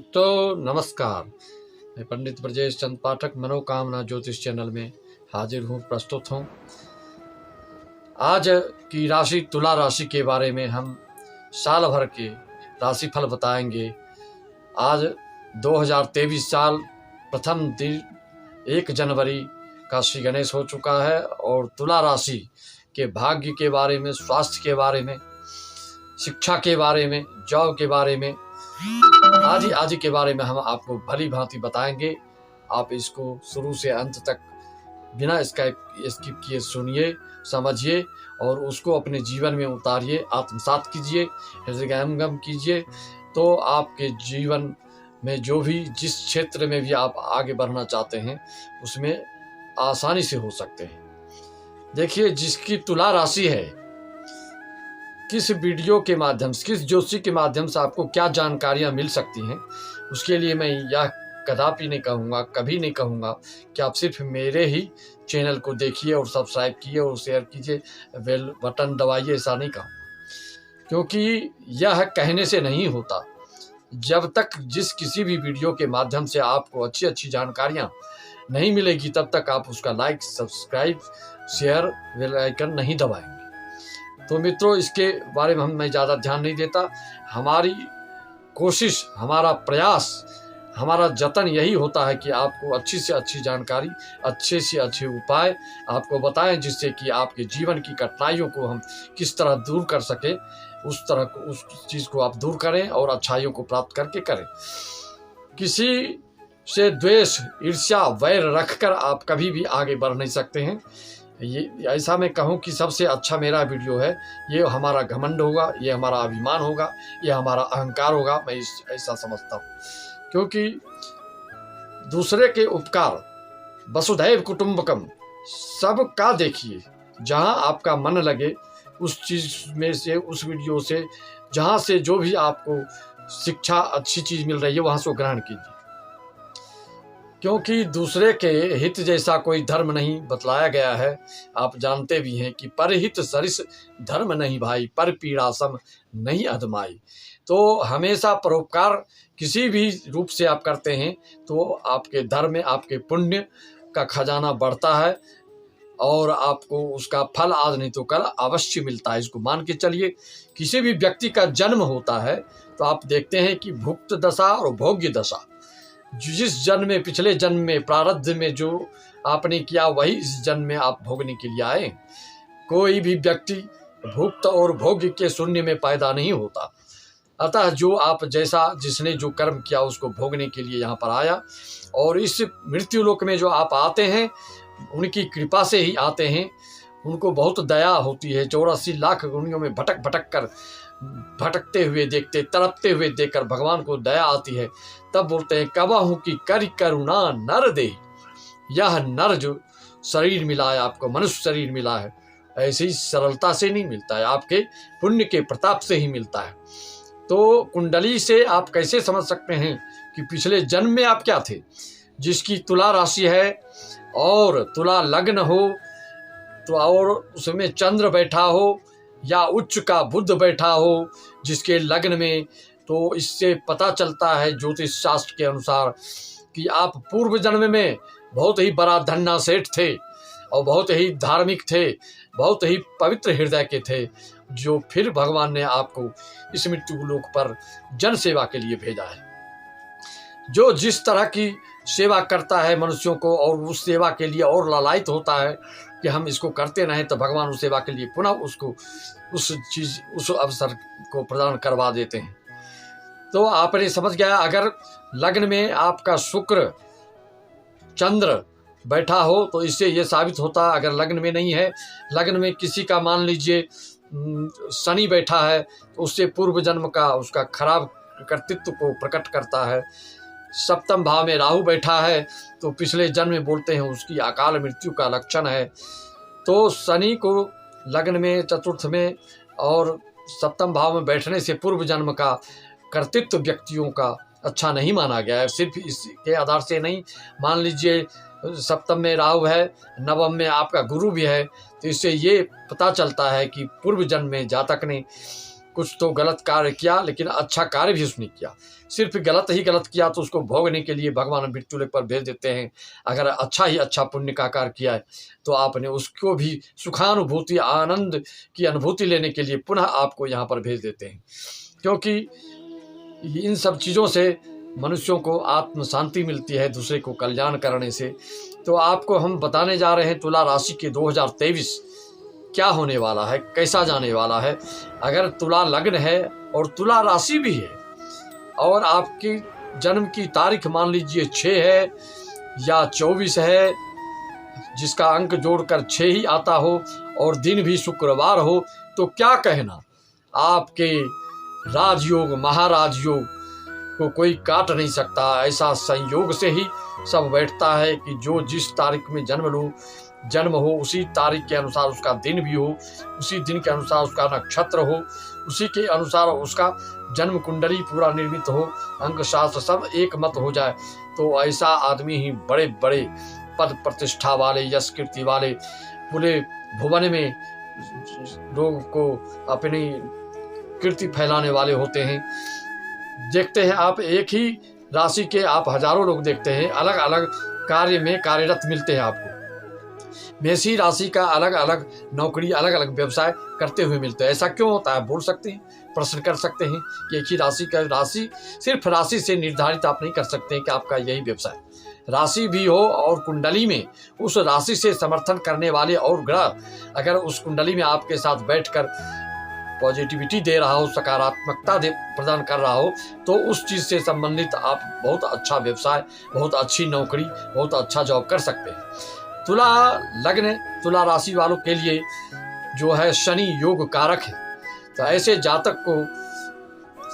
तो नमस्कार। मैं पंडित ब्रजेश चंद पाठक मनोकामना ज्योतिष चैनल में हाजिर हूँ, प्रस्तुत हूँ। आज की राशि तुला राशि के बारे में हम साल भर के राशिफल बताएंगे। आज 2023 साल प्रथम दिन 1 जनवरी का श्री गणेश हो चुका है और तुला राशि के भाग्य के बारे में, स्वास्थ्य के बारे में, शिक्षा के बारे में, जॉब के बारे में, आदि के बारे में हम आपको भली भांति बताएंगे। आप इसको शुरू से अंत तक बिना स्किप किए सुनिए, समझिए और उसको अपने जीवन में उतारिए, आत्मसात कीजिए, हृदयंगम कीजिए। तो आपके जीवन में जो भी जिस क्षेत्र में भी आप आगे बढ़ना चाहते हैं उसमें आसानी से हो सकते हैं। देखिए, जिसकी तुला राशि है, किस वीडियो के माध्यम से, किस ज्योतिषी के माध्यम से आपको क्या जानकारियां मिल सकती हैं, उसके लिए मैं यह कदापि नहीं कहूँगा, कभी नहीं कहूँगा कि आप सिर्फ मेरे ही चैनल को देखिए और सब्सक्राइब कीजिए और शेयर कीजिए, बेल बटन दबाइए, ऐसा नहीं कहूँगा। क्योंकि यह कहने से नहीं होता। जब तक किसी भी वीडियो के माध्यम से आपको अच्छी अच्छी जानकारियाँ नहीं मिलेगी तब तक आप उसका like, subscribe, share, bell icon नहीं दबाएंगे। तो मित्रों, इसके बारे में मैं ज़्यादा ध्यान नहीं देता। हमारी कोशिश, हमारा प्रयास, हमारा जतन यही होता है कि आपको अच्छी से अच्छी जानकारी, अच्छे से अच्छे उपाय आपको बताएं, जिससे कि आपके जीवन की कठिनाइयों को हम किस तरह दूर कर सकें, उस चीज़ को आप दूर करें और अच्छाइयों को प्राप्त करके करें। किसी से द्वेष, ईर्ष्या, वैर रखकर आप कभी भी आगे बढ़ नहीं सकते हैं। ये ऐसा मैं कहूँ कि सबसे अच्छा मेरा वीडियो है, ये हमारा घमंड होगा, ये हमारा अभिमान होगा, ये हमारा अहंकार होगा, मैं ऐसा समझता हूँ। क्योंकि दूसरे के उपकार, वसुधैव कुटुंबकम, सबका देखिए, जहाँ आपका मन लगे उस चीज़ में से, उस वीडियो से, जहाँ से जो भी आपको शिक्षा, अच्छी चीज़ मिल रही है, वहाँ से ग्रहण कीजिए। क्योंकि दूसरे के हित जैसा कोई धर्म नहीं बतलाया गया है। आप जानते भी हैं कि परहित सरिस धर्म नहीं भाई, पर पीड़ा सम नहीं अधमाई। तो हमेशा परोपकार किसी भी रूप से आप करते हैं तो आपके धर्म में, आपके पुण्य का खजाना बढ़ता है और आपको उसका फल आज नहीं तो कल अवश्य मिलता है। इसको मान के चलिए। किसी भी व्यक्ति का जन्म होता है तो आप देखते हैं कि भुक्त दशा और भोग्य दशा, जिस जन्म में, पिछले जन्म में, प्रारब्ध में जो आपने किया वही इस जन्म में आप भोगने के लिए आए। कोई भी व्यक्ति भुक्त और भोग्य के शून्य में पैदा नहीं होता। अतः जो आप जैसा, जिसने जो कर्म किया उसको भोगने के लिए यहाँ पर आया। और इस मृत्यु लोक में जो आप आते हैं उनकी कृपा से ही आते हैं। उनको बहुत दया होती है। 84 लाख दुनियों में भटकते हुए देखते, तड़पते हुए देखकर भगवान को दया आती है। तब बोलते हैं, कबहू की करि करुणा नर दे। यह नर जो शरीर मिला है आपको, मनुष्य शरीर मिला है, ऐसी सरलता से नहीं मिलता है, आपके पुण्य के प्रताप से ही मिलता है। तो कुंडली से आप कैसे समझ सकते हैं कि पिछले जन्म में आप क्या थे। जिसकी तुला राशि है और तुला लग्न हो तो, और उसमें चंद्र बैठा हो या उच्च का बुध बैठा हो जिसके लग्न में, तो इससे पता चलता है ज्योतिष शास्त्र के अनुसार कि आप पूर्व जन्म में बहुत ही बड़ा धन्ना सेठ थे और बहुत ही धार्मिक थे, बहुत ही पवित्र हृदय के थे, जो फिर भगवान ने आपको इस मृत्यु लोक पर जन सेवा के लिए भेजा है। जो जिस तरह की सेवा करता है मनुष्यों को और उस सेवा के लिए और लालायित होता है कि हम इसको करते रहें, तो भगवान उस सेवा के लिए पुनः उसको उस अवसर को प्रदान करवा देते हैं। तो आपने समझ गया। अगर लग्न में आपका शुक्र, चंद्र बैठा हो तो इससे ये साबित होता है, अगर लग्न में नहीं है, लग्न में किसी का मान लीजिए शनि बैठा है तो उससे पूर्व जन्म का उसका खराब कर्तृत्व को प्रकट करता है। सप्तम भाव में राहु बैठा है तो पिछले जन्म में बोलते हैं उसकी अकाल मृत्यु का लक्षण है। तो शनि को लग्न में, चतुर्थ में और सप्तम भाव में बैठने से पूर्व जन्म का कर्तृत्व व्यक्तियों का अच्छा नहीं माना गया है। सिर्फ इसके आधार से नहीं, मान लीजिए सप्तम में राहु है, नवम में आपका गुरु भी है, तो इससे ये पता चलता है कि पूर्व जन्म में जातक ने कुछ तो गलत कार्य किया, लेकिन अच्छा कार्य भी उसने किया। सिर्फ गलत ही गलत किया तो उसको भोगने के लिए भगवान मृत्यु लेख पर भेज देते हैं। अगर अच्छा ही अच्छा पुण्य का कार्य किया है तो आपने उसको भी सुखानुभूति, आनंद की अनुभूति लेने के लिए पुनः आपको यहाँ पर भेज देते हैं। क्योंकि इन सब चीज़ों से मनुष्यों को आत्म शांति मिलती है, दूसरे को कल्याण करने से। तो आपको हम बताने जा रहे हैं तुला राशि के 2023 क्या होने वाला है, कैसा जाने वाला है। अगर तुला लग्न है और तुला राशि भी है और आपकी जन्म की तारीख मान लीजिए 6 है या 24 है, जिसका अंक जोड़कर 6 ही आता हो और दिन भी शुक्रवार हो, तो क्या कहना, आपके राजयोग महाराजयोग को कोई काट नहीं सकता। ऐसा संयोग से ही सब बैठता है कि जो जिस तारीख में जन्म हो उसी तारीख के अनुसार उसका दिन भी हो, उसी दिन के अनुसार उसका नक्षत्र हो, उसी के अनुसार उसका जन्म कुंडली पूरा निर्मित हो, अंक शास्त्र सब एक मत हो जाए। तो ऐसा आदमी ही बड़े बड़े पद प्रतिष्ठा वाले, यश कीर्ति वाले, पूरे भुवन में लोगों को अपनी कीर्ति फैलाने वाले होते हैं। देखते हैं आप एक ही राशि के आप हजारों लोग देखते हैं, अलग अलग कार्य में कार्यरत मिलते हैं आपको। मेषी राशि का अलग अलग नौकरी, अलग अलग व्यवसाय करते हुए मिलते हैं। ऐसा क्यों होता है बोल सकते हैं, प्रश्न कर सकते हैं कि एक ही राशि सिर्फ राशि से निर्धारित आप नहीं कर सकते हैं कि आपका यही व्यवसाय। राशि भी हो और कुंडली में उस राशि से समर्थन करने वाले और ग्रह अगर उस कुंडली में आपके साथ बैठकर पॉजिटिविटी दे रहा हो, सकारात्मकता प्रदान कर रहा हो, तो उस चीज़ से संबंधित आप बहुत अच्छा व्यवसाय, बहुत अच्छी नौकरी, बहुत अच्छा जॉब कर सकते हैं। तुला लग्न, तुला राशि वालों के लिए जो है शनि योग कारक है। तो ऐसे जातक को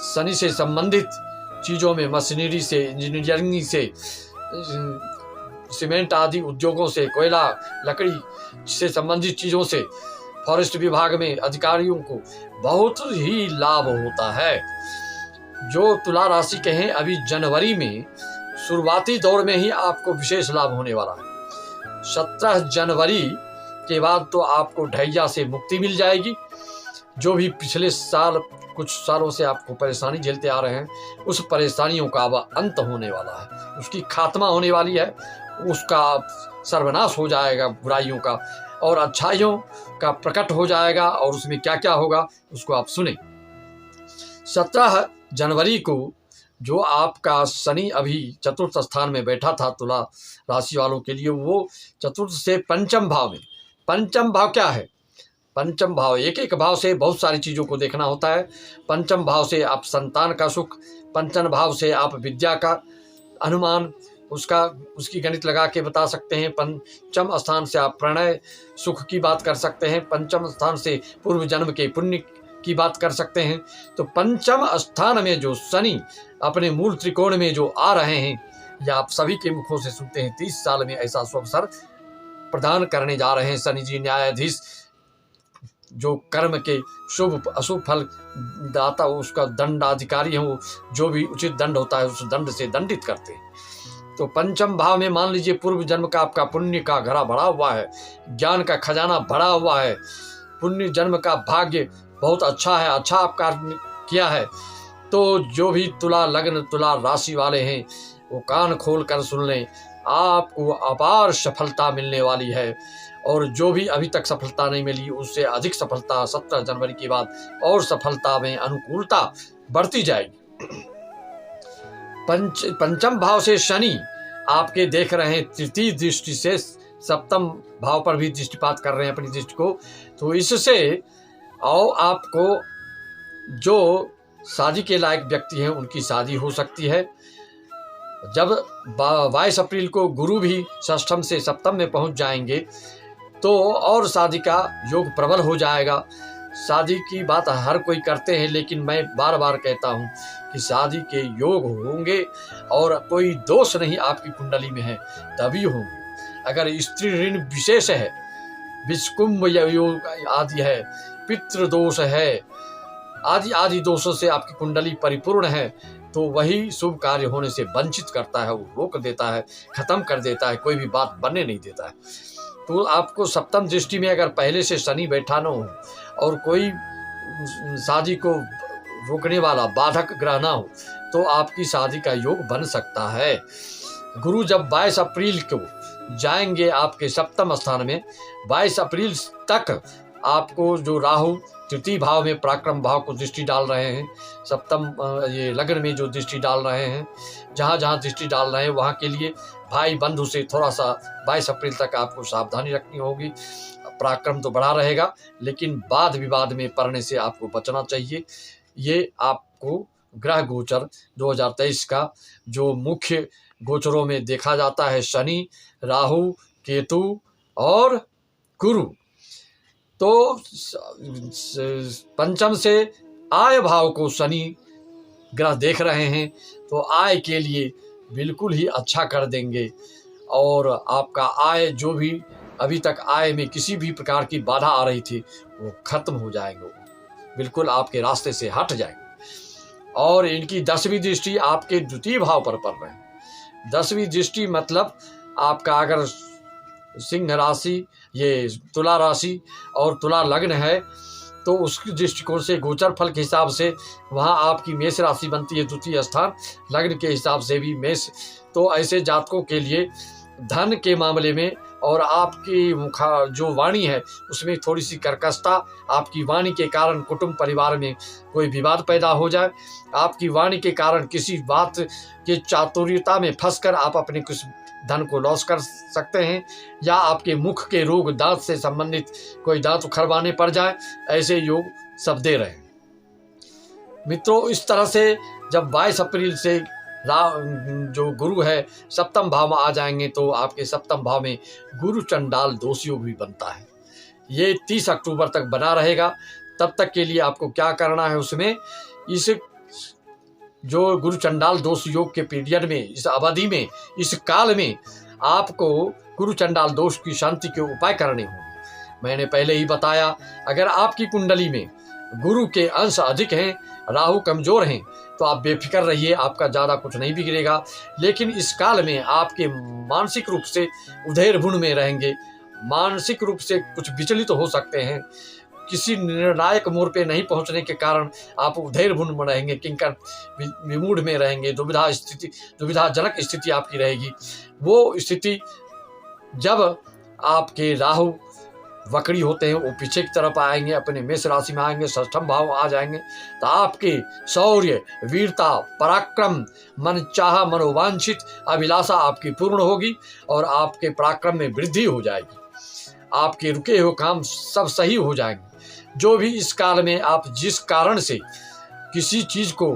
शनि से संबंधित चीज़ों में, मशीनरी से, इंजीनियरिंग से, सीमेंट आदि उद्योगों से, कोयला लकड़ी से संबंधित चीज़ों से, फॉरेस्ट विभाग में अधिकारियों को बहुत ही लाभ होता है। जो तुला राशि के हैं अभी जनवरी में शुरुआती दौर में ही आपको विशेष लाभ होने वाला है। 17 जनवरी के बाद तो आपको ढैया से मुक्ति मिल जाएगी। जो भी पिछले साल कुछ सालों से आपको परेशानी झेलते आ रहे हैं, उस परेशानियों का अब अंत होने वाला है, उसकी खात्मा होने वाली है, उसका सर्वनाश हो जाएगा बुराइयों का, और अच्छाइयों का प्रकट हो जाएगा। और उसमें क्या क्या होगा उसको आप सुने। 17 जनवरी को जो आपका शनि अभी चतुर्थ स्थान में बैठा था तुला राशि वालों के लिए, वो चतुर्थ से पंचम भाव में, पंचम भाव क्या है, पंचम भाव एक एक भाव से बहुत सारी चीज़ों को देखना होता है। पंचम भाव से आप संतान का सुख, पंचम भाव से आप विद्या का अनुमान, उसकी गणित लगा के बता सकते हैं। पंचम स्थान से आप प्रणय सुख की बात कर सकते हैं। पंचम स्थान से पूर्व जन्म के पुण्य की बात कर सकते हैं। तो पंचम स्थान में जो शनि अपने मूल त्रिकोण में जो आ रहे हैं, या आप सभी के मुखों से सुनते हैं 30 साल में ऐसा शुभ अवसर प्रदान करने जा रहे हैं शनि जी, न्यायाधीश, जो कर्म के शुभ अशुभ फल दाता उसका दंडाधिकारी है, वो जो भी उचित दंड होता है उस दंड से दंडित करते हैं। तो पंचम भाव में मान लीजिए पूर्व जन्म का आपका पुण्य का घड़ा भरा हुआ है, ज्ञान का खजाना भरा हुआ है, पुण्य जन्म का भाग्य बहुत अच्छा है, अच्छा आप कार्य किया है। तो जो भी तुला लग्न, तुला राशि वाले हैं वो कान खोल कर सुन लें, आपको अपार सफलता मिलने वाली है। और जो भी अभी तक सफलता नहीं मिली उससे अधिक सफलता 17 जनवरी के बाद और सफलता में अनुकूलता बढ़ती जाएगी। पंचम भाव से शनि आपके देख रहे हैं तृतीय दृष्टि से सप्तम भाव पर भी दृष्टिपात कर रहे हैं अपनी दृष्टि को। तो इससे और आपको जो शादी के लायक व्यक्ति हैं उनकी शादी हो सकती है। जब 22 अप्रैल को गुरु भी षष्ठम से सप्तम में पहुंच जाएंगे तो और शादी का योग प्रबल हो जाएगा। शादी की बात हर कोई करते हैं, लेकिन मैं बार बार कहता हूं कि शादी के योग होंगे और कोई दोष नहीं आपकी कुंडली में है तभी होंगे। अगर स्त्री ऋण विशेष है, विषकुंभ योग आदि है, पितृ दोष है, आदि आदि दोषों से आपकी कुंडली परिपूर्ण है, तो वही शुभ कार्य होने से वंचित करता है, वो रोक देता है, खत्म कर देता है, कोई भी बात बनने नहीं देता है। तो आपको सप्तम दृष्टि में अगर पहले से शनि बैठा न हो और कोई शादी को रोकने वाला बाधक ग्रह ना हो तो आपकी शादी का योग बन सकता है। गुरु जब 22 अप्रैल को जाएंगे आपके सप्तम स्थान में, 22 अप्रैल तक आपको जो राहु तृतीय भाव में पराक्रम भाव को दृष्टि डाल रहे हैं, सप्तम ये लग्न में जो दृष्टि डाल रहे हैं, जहाँ जहाँ दृष्टि डाल रहे हैं वहाँ के लिए भाई बंधु से थोड़ा सा 22 अप्रैल तक आपको सावधानी रखनी होगी। पराक्रम तो बढ़ा रहेगा लेकिन वाद विवाद में पड़ने से आपको बचना चाहिए। ये आपको ग्रह गोचर 2023 का जो मुख्य गोचरों में देखा जाता है, शनि, राहु, केतु और गुरु, तो पंचम से आय भाव को शनि ग्रह देख रहे हैं तो आय के लिए बिल्कुल ही अच्छा कर देंगे और आपका आय जो भी अभी तक आय में किसी भी प्रकार की बाधा आ रही थी वो खत्म हो जाएंगे, बिल्कुल आपके रास्ते से हट जाएंगे। और इनकी 10वीं दृष्टि आपके द्वितीय भाव पर पड़ रहे हैं। 10वीं दृष्टि मतलब आपका अगर सिंह राशि, ये तुला राशि और तुला लग्न है तो उसके दृष्टिकोण से गोचर फल के हिसाब से वहाँ आपकी मेष राशि बनती है द्वितीय स्थान, लग्न के हिसाब से भी मेष। तो ऐसे जातकों के लिए धन के मामले में और आपकी मुखा जो वाणी है उसमें थोड़ी सी कर्कशता, आपकी वाणी के कारण कुटुंब परिवार में कोई विवाद पैदा हो जाए, आपकी वाणी के कारण किसी बात के चातुर्यता में फंसकर आप अपने कुछ धन को लॉस कर सकते हैं, या आपके मुख के रोग, दांत से संबंधित कोई दांत उखड़वाने पड़ जाए, ऐसे योग सब दे रहे हैं। मित्रों, इस तरह से जब 22 अप्रैल से जो गुरु है सप्तम भाव में आ जाएंगे तो आपके सप्तम भाव में गुरु चंडाल दोष योग भी बनता है। ये 30 अक्टूबर तक बना रहेगा। तब तक के लिए आपको क्या करना है, उसमें इस जो गुरु चंडाल दोष योग के पीरियड में, इस अवधि में, इस काल में आपको गुरु चंडाल दोष की शांति के उपाय करने होंगे। मैंने पहले ही बताया, अगर आपकी कुंडली में गुरु के अंश अधिक हैं, राहु कमजोर हैं, तो आप बेफिक्र रहिए, आपका ज़्यादा कुछ नहीं बिगड़ेगा। लेकिन इस काल में आपके मानसिक रूप से उधेड़-बुन में रहेंगे, मानसिक रूप से कुछ विचलित हो सकते हैं, किसी निर्णायक मोड़ पे नहीं पहुंचने के कारण आप उधेड़-बुन में रहेंगे, किंकर विमूढ़ में रहेंगे, दुविधाजनक स्थिति आपकी रहेगी। वो स्थिति जब आपके राहु वक्री होते हैं, वो पीछे की तरफ आएंगे, अपने मेष राशि में आएंगे, षष्ठम भाव आ जाएंगे, तो आपके शौर्य, वीरता, पराक्रम, मनचाहा मनोवांछित अभिलाषा आपकी पूर्ण होगी और आपके पराक्रम में वृद्धि हो जाएगी। आपके रुके हुए काम सब सही हो जाएंगे। जो भी इस काल में आप जिस कारण से किसी चीज को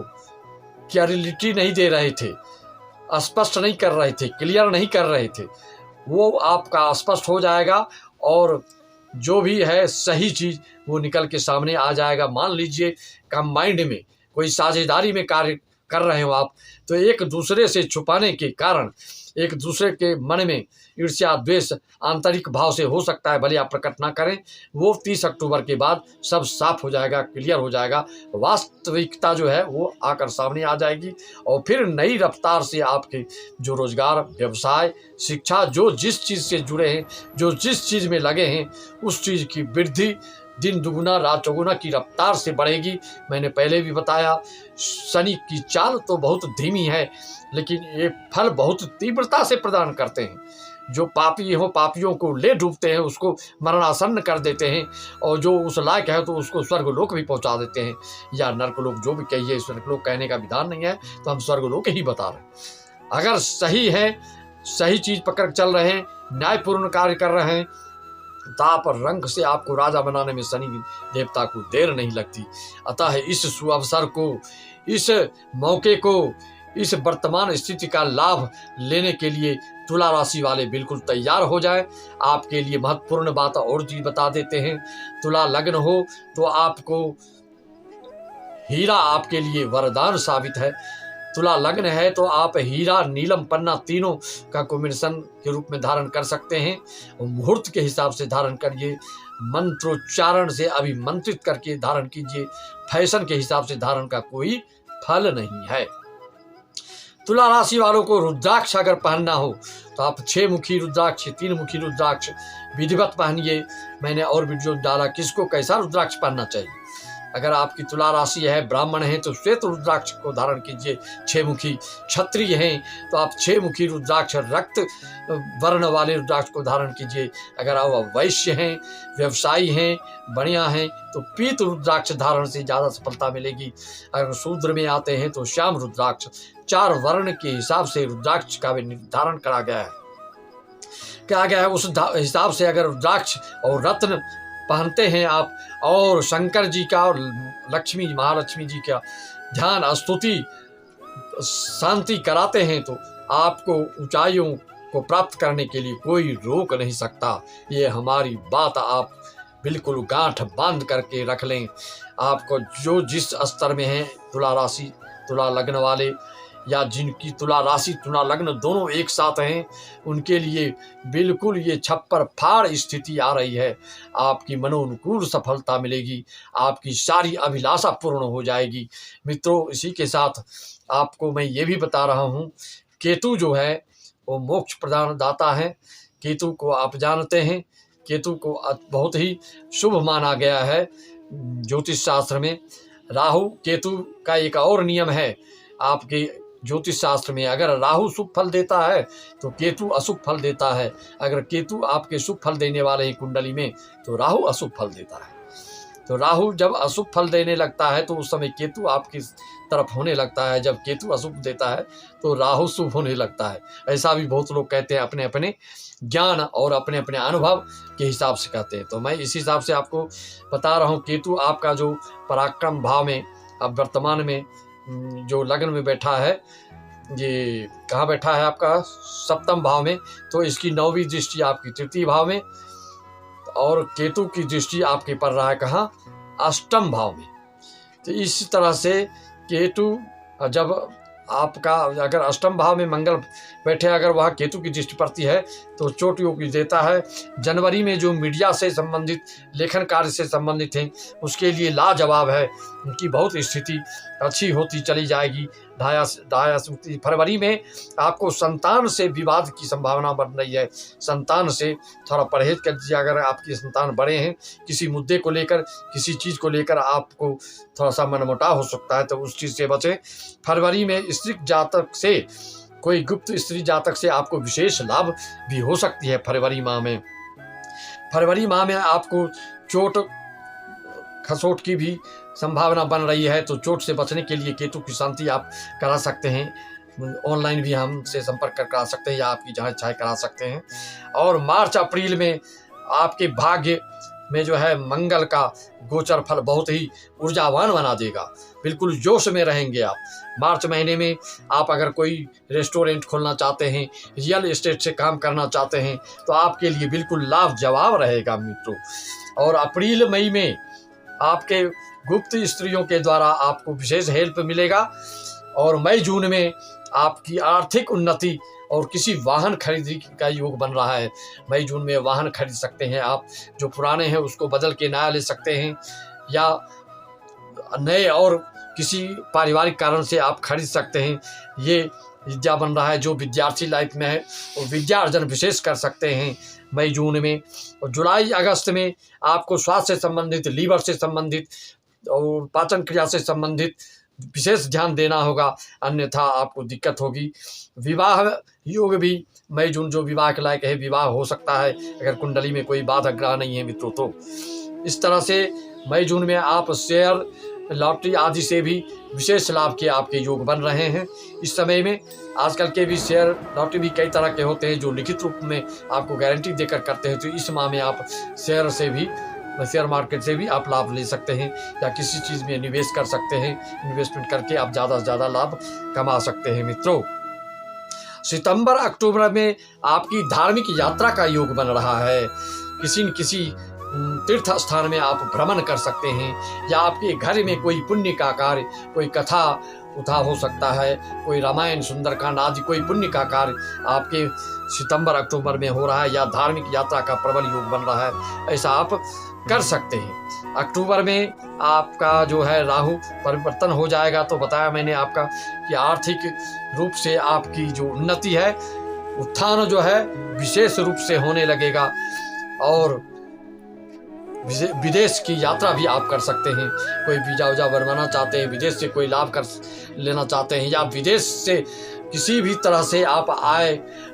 क्लैरिटी नहीं दे रहे थे, स्पष्ट नहीं कर रहे थे, क्लियर नहीं कर रहे थे, वो आपका स्पष्ट हो जाएगा और जो भी है सही चीज़ वो निकल के सामने आ जाएगा। मान लीजिए कंबाइंड में कोई साझेदारी में कार्य कर रहे हो आप, तो एक दूसरे से छुपाने के कारण एक दूसरे के मन में ईर्ष्या, द्वेष आंतरिक भाव से हो सकता है, भले आप प्रकट ना करें, वो 30 अक्टूबर के बाद सब साफ हो जाएगा, क्लियर हो जाएगा। वास्तविकता जो है वो आकर सामने आ जाएगी और फिर नई रफ्तार से आपके जो रोजगार, व्यवसाय, शिक्षा, जो जिस चीज़ से जुड़े हैं, जो जिस चीज़ में लगे हैं, उस चीज़ की वृद्धि दिन दुगुना रात चौगुना की रफ्तार से बढ़ेगी। मैंने पहले भी बताया, शनि की चाल तो बहुत धीमी है लेकिन ये फल बहुत तीव्रता से प्रदान करते हैं। जो पापी हो, पापियों को ले डूबते हैं, उसको मरणासन्न कर देते हैं, और जो उस लायक है तो उसको स्वर्गलोक भी पहुंचा देते हैं, या नर्कलोक, जो भी कहिए। स्वर्गलोक कहने का विधान नहीं है तो हम स्वर्गलोक ही बता रहे हैं। अगर सही है, सही चीज़ पकड़ चल रहे हैं, न्यायपूर्ण कार्य कर रहे हैं, ताप रंग से आपको राजा बनाने में शनि देवता को देर नहीं लगती। अतः इस सुअवसर को, इस मौके को, इस वर्तमान स्थिति का लाभ लेने के लिए तुला राशि वाले बिल्कुल तैयार हो जाएं। आपके लिए महत्वपूर्ण बात और चीज बता देते हैं। तुला लग्न हो तो आपको हीरा आपके लिए वरदान साबित है। तुला लग्न है तो आप हीरा, नीलम, पन्ना तीनों का कॉम्बिनेशन के रूप में धारण कर सकते हैं। मुहूर्त के हिसाब से धारण करिए, मंत्रोच्चारण से अभिमंत्रित करके धारण कीजिए। फैशन के हिसाब से धारण का कोई फल नहीं है। तुला राशि वालों को रुद्राक्ष अगर पहनना हो तो आप 6 मुखी रुद्राक्ष, 3 मुखी रुद्राक्ष विधिवत पहनिए। मैंने और वीडियो डाला किसको कैसा रुद्राक्ष पहनना चाहिए, अगर आपकी तुला राशि है, ब्राह्मण है, तो श्वेत रुद्राक्ष को धारण कीजिए 6 मुखी। क्षत्रिय हैं तो आप 6 मुखी रुद्राक्ष, रक्त वर्ण वाले रुद्राक्ष को धारण कीजिए। अगर आप वैश्य हैं, व्यवसायी हैं, बढ़िया हैं, तो पीत रुद्राक्ष धारण से ज़्यादा सफलता मिलेगी। अगर शूद्र में आते हैं तो श्याम रुद्राक्ष, 4 वर्ण के हिसाब से रुद्राक्ष का भी निर्धारण करा गया है। कहा गया है उस हिसाब से अगर रुद्राक्ष और रत्न पहनते हैं आप, और शंकर जी का और लक्ष्मी, महालक्ष्मी जी का ध्यान, स्तुति, शांति कराते हैं, तो आपको ऊंचाइयों को प्राप्त करने के लिए कोई रोक नहीं सकता। ये हमारी बात आप बिल्कुल गांठ बांध करके रख लें। आपको जो जिस स्तर में है, तुला राशि, तुला लग्न वाले, या जिनकी तुला राशि तुला लग्न दोनों एक साथ हैं, उनके लिए बिल्कुल ये छप्पर फाड़ स्थिति आ रही है। आपकी मनोनुकूल सफलता मिलेगी, आपकी सारी अभिलाषा पूर्ण हो जाएगी। मित्रों, इसी के साथ आपको मैं ये भी बता रहा हूँ, केतु जो है वो मोक्ष प्रदान दाता है। केतु को आप जानते हैं, केतु को बहुत ही शुभ माना गया है ज्योतिष शास्त्र में। राहु केतु का एक और नियम है आपके ज्योतिष शास्त्र में, अगर राहु शुभ फल देता है तो केतु अशुभ फल देता है। अगर केतु आपके शुभ फल देने वाले हैं कुंडली में, तो राहु अशुभ फल देता है। तो राहु जब अशुभ फल देने लगता है तो उस समय केतु आपकी तरफ होने लगता है। जब केतु अशुभ देता है तो राहु शुभ होने लगता है। ऐसा भी बहुत लोग कहते हैं, अपने अपने ज्ञान और अपने अपने अनुभव के हिसाब से कहते हैं। तो मैं इस हिसाब से आपको बता रहा हूँ, केतु आपका जो पराक्रम भाव में अब वर्तमान में जो लग्न में बैठा है, ये कहाँ बैठा है आपका 7वें भाव में, तो इसकी 9वीं दृष्टि आपकी 3य भाव में, और केतु की दृष्टि आपके पड़ रहा है कहाँ, 8वें भाव में। तो इस तरह से केतु जब आपका अगर 8वें भाव में मंगल बैठे, अगर वह केतु की दृष्टि पड़ती है तो चोट योग देता है। जनवरी में जो मीडिया से संबंधित, लेखन कार्य से संबंधित हैं, उसके लिए लाजवाब है, उनकी बहुत स्थिति अच्छी होती चली जाएगी। फरवरी में आपको संतान से विवाद की संभावना बन रही है। संतान से थोड़ा परहेज कर दीजिए। अगर आपकी संतान बड़े हैं, किसी मुद्दे को लेकर, किसी चीज़ को लेकर आपको थोड़ा सा मनमुटाव हो सकता है, तो उस चीज़ से बचें। फरवरी में स्त्री जातक से, कोई गुप्त स्त्री जातक से आपको विशेष लाभ भी हो सकती है। फरवरी माह में आपको चोट खसोट की भी संभावना बन रही है, तो चोट से बचने के लिए केतु की शांति आप करा सकते हैं। ऑनलाइन भी हमसे संपर्क कर करा सकते हैं, या आपकी जहाँ इच्छा करा सकते हैं। और मार्च अप्रैल में आपके भाग्य में जो है मंगल का गोचर फल बहुत ही ऊर्जावान बना देगा। बिल्कुल जोश में रहेंगे आप। मार्च महीने में आप अगर कोई रेस्टोरेंट खोलना चाहते हैं, रियल एस्टेट से काम करना चाहते हैं, तो आपके लिए बिल्कुल लाजवाब रहेगा मित्रों। और अप्रैल मई में आपके गुप्त स्त्रियों के द्वारा आपको विशेष हेल्प मिलेगा। और मई जून में आपकी आर्थिक उन्नति और किसी वाहन खरीदी का योग बन रहा है। मई जून में वाहन खरीद सकते हैं आप, जो पुराने हैं उसको बदल के नया ले सकते हैं, या नए और किसी पारिवारिक कारण से आप खरीद सकते हैं। ये विद्या बन रहा है, जो विद्यार्थी लाइफ में है वो विद्या अर्जन विशेष कर सकते हैं मई जून में। और जुलाई अगस्त में आपको स्वास्थ्य से संबंधित, लीवर से संबंधित और पाचन क्रिया से संबंधित विशेष ध्यान देना होगा, अन्यथा आपको दिक्कत होगी। विवाह योग भी मई जून जो विवाह के लायक है, विवाह हो सकता है अगर कुंडली में कोई बाधक ग्रह नहीं है मित्रों। तो इस तरह से मई जून में आप शेयर, लॉटरी आदि से भी विशेष लाभ के आपके योग बन रहे हैं। इस समय में आजकल के भी शेयर लॉटरी भी कई तरह के होते हैं, जो लिखित रूप में आपको गारंटी देकर करते हैं। तो इस माह में आप शेयर मार्केट से भी आप लाभ ले सकते हैं, या किसी चीज़ में निवेश कर सकते हैं। इन्वेस्टमेंट करके आप ज़्यादा से ज़्यादा लाभ कमा सकते हैं मित्रों। सितंबर अक्टूबर में आपकी धार्मिक यात्रा का योग बन रहा है। किसी न किसी तीर्थ स्थान में आप भ्रमण कर सकते हैं, या आपके घर में कोई पुण्य का कार्य, कोई कथा उठा हो सकता है, कोई रामायण, सुंदरकांड आदि कोई पुण्य का कार्य आपके सितंबर अक्टूबर में हो रहा है, या धार्मिक यात्रा का प्रबल योग बन रहा है, ऐसा आप कर सकते हैं। अक्टूबर में आपका जो है राहु परिवर्तन हो जाएगा। तो बताया मैंने आपका कि आर्थिक रूप से आपकी जो उन्नति है, उत्थान जो है विशेष रूप से होने लगेगा। और विदेश की यात्रा भी आप कर सकते हैं। कोई वीज़ा वूजा बनवाना चाहते हैं, विदेश से कोई लाभ कर लेना चाहते हैं, या विदेश से किसी भी तरह से आप आय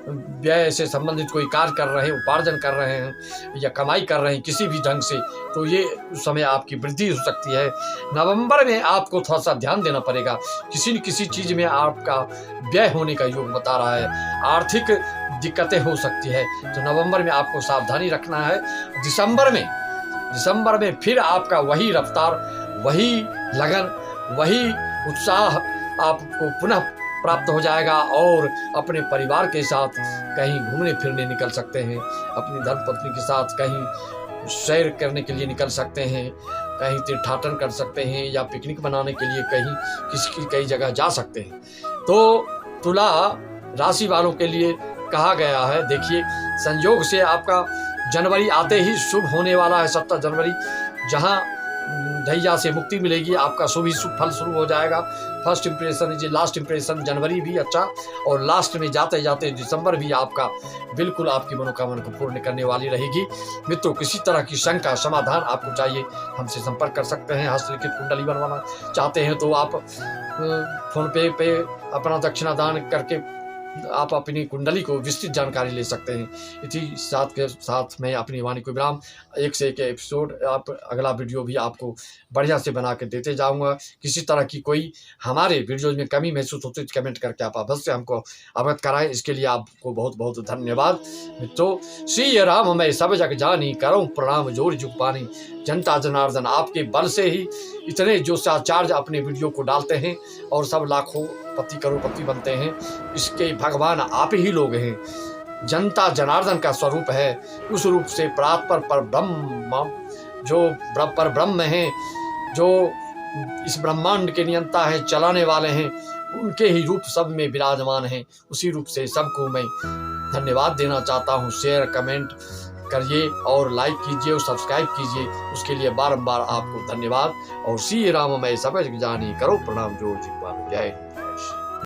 व्यय से संबंधित कोई कार्य कर रहे हैं, उपार्जन कर रहे हैं या कमाई कर रहे हैं किसी भी ढंग से, तो ये उस समय आपकी वृद्धि हो सकती है। नवंबर में आपको थोड़ा सा ध्यान देना पड़ेगा, किसी न किसी चीज़ में आपका व्यय होने का योग बता रहा है, आर्थिक दिक्कतें हो सकती है, तो नवंबर में आपको सावधानी रखना है। दिसंबर में फिर आपका वही रफ्तार, वही लगन, वही उत्साह आपको पुनः प्राप्त हो जाएगा और अपने परिवार के साथ कहीं घूमने फिरने निकल सकते हैं, अपनी धर्मपत्नी के साथ कहीं सैर करने के लिए निकल सकते हैं, कहीं तीर्थाटन कर सकते हैं, या पिकनिक मनाने के लिए कहीं कई जगह जा सकते हैं। तो तुला राशि वालों के लिए कहा गया है, देखिए संयोग से आपका जनवरी आते ही शुभ होने वाला है। 17 जनवरी जहां दैया से मुक्ति मिलेगी, आपका शुभ ही शुभ फल शुरू हो जाएगा। First impression is last impression, जनवरी भी अच्छा, और लास्ट में जाते जाते दिसंबर भी आपका बिल्कुल आपकी मनोकामना को पूर्ण करने वाली रहेगी। मित्रों, किसी तरह की शंका समाधान आपको चाहिए, हमसे संपर्क कर सकते हैं। हस्तलिखित कुंडली बनवाना चाहते हैं तो आप फोन पे अपना दक्षिणा दान करके आप अपनी कुंडली को विस्तृत जानकारी ले सकते हैं। इसी साथ के साथ मैं अपनी वाणी को विराम, एक से एक एपिसोड आप अगला वीडियो भी आपको बढ़िया से बना के देते जाऊंगा। किसी तरह की कोई हमारे वीडियोज में कमी महसूस होती है तो कमेंट करके आप अवश्य हमको अवगत कराएं। इसके लिए आपको बहुत बहुत धन्यवाद। मित्रों, श्री राम मैं सब जग जानी, करऊं प्रणाम जोर जुग पानी। जनता जनार्दन आपके बल से ही इतने जो आचार्य अपने वीडियो को डालते हैं और सब लाखों पति करोड़पति बनते हैं, इसके भगवान आप ही लोग हैं। जनता जनार्दन का स्वरूप है, उस रूप से परात्पर पर ब्रह्म जो पर ब्रह्म हैं, जो इस ब्रह्मांड के नियंता है, चलाने वाले हैं, उनके ही रूप सब में विराजमान हैं। उसी रूप से सबको मैं धन्यवाद देना चाहता हूँ। शेयर कमेंट करिए और लाइक कीजिए और सब्सक्राइब कीजिए, उसके लिए बारंबार आपको धन्यवाद। और श्री राम मैं सब जानी, करो प्रणाम जोर जी। जय।